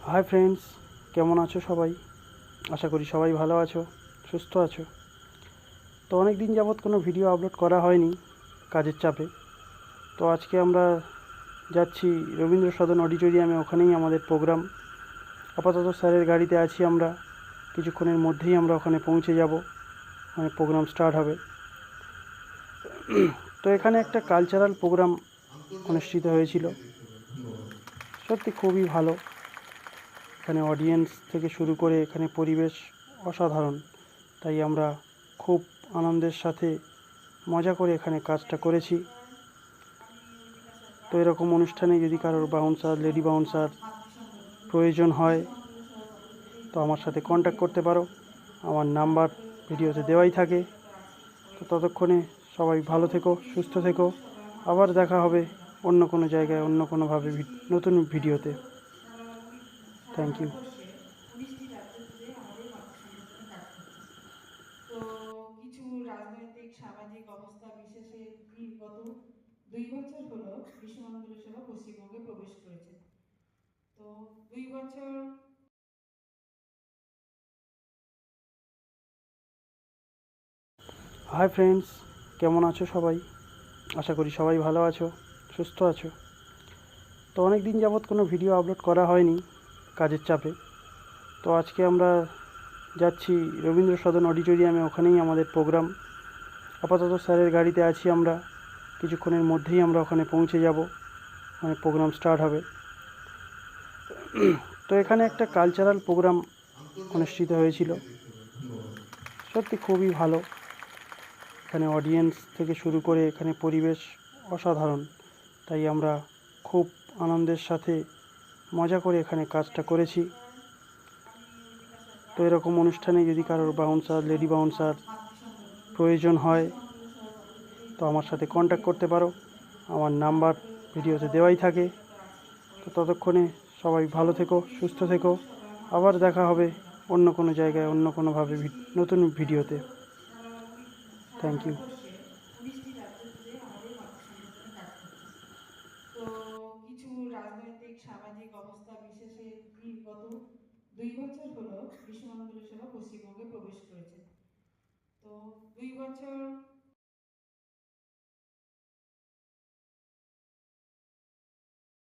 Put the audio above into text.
Hi friends, কেমন আছো সবাই? আশা করি সবাই ভালো আছো, সুস্থ আছো। তো অনেক দিন যাবৎ কোনো ভিডিও আপলোড করা হয়নি কাজের চাপে। তো আজকে আমরা যাচ্ছি রবীন্দ্র সদন অডিটোরিয়ামে, ওখানেই আমাদের প্রোগ্রাম। আপাতত স্যারের গাড়িতে আছি আমরা, কিছুক্ষণের মধ্যেই আমরা ওখানে পৌঁছে যাব, ওখানে প্রোগ্রাম স্টার্ট হবে। তো এখানে একটা কালচারাল প্রোগ্রাম অনুষ্ঠিত হয়েছিল, সত্যি খুবই ভালো। এখানে অডিয়েন্স থেকে শুরু করে এখানে পরিবেশ অসাধারণ। তাই আমরা খুব আনন্দের সাথে মজা করে এখানে কাজটা করেছি। তো এরকম অনুষ্ঠানে যদি কারোর বাউন্সার, লেডি বাউন্সার প্রয়োজন হয় তো আমার সাথে কন্ট্যাক্ট করতে পারো। আমার নাম্বার ভিডিওতে দেওয়াই থাকে। তো ততক্ষণে সবাই ভালো থেকো, সুস্থ থেকো। আবার দেখা হবে অন্য কোনো জায়গায়, অন্য কোনোভাবে নতুন ভিডিওতে। Thank you. হাই ফ্রেন্ডস, কেমন আছো সবাই? আশা করি সবাই ভালো আছো, সুস্থ আছো। তো অনেক দিন যাবৎ কোনো ভিডিও আপলোড করা হয়নি কাজের চাপে। তো আজকে আমরা যাচ্ছি রবীন্দ্র সদন অডিটোরিয়ামে, ওখানেই আমাদের প্রোগ্রাম। আপাতত স্যারের গাড়িতে আছি আমরা, কিছুক্ষণের মধ্যেই আমরা ওখানে পৌঁছে যাব, ওখানে প্রোগ্রাম স্টার্ট হবে। তো এখানে একটা কালচারাল প্রোগ্রাম অনুষ্ঠিত হয়েছিল, সত্যি খুবই ভালো। এখানে অডিয়েন্স থেকে শুরু করে এখানে পরিবেশ অসাধারণ। তাই আমরা খুব আনন্দের সাথে মজা করে এখানে কাজটা করেছি। তো এরকম অনুষ্ঠানে যদি কারোর বাউন্সার, লেডি বাউন্সার প্রয়োজন হয় তো আমার সাথে কন্ট্যাক্ট করতে পারো। আমার নাম্বার ভিডিওতে দেওয়াই থাকে। তো ততক্ষণে সবাই ভালো থেকো, সুস্থ থেকো। আবার দেখা হবে অন্য কোনো জায়গায়, অন্য কোনোভাবে নতুন ভিডিওতে। Thank you.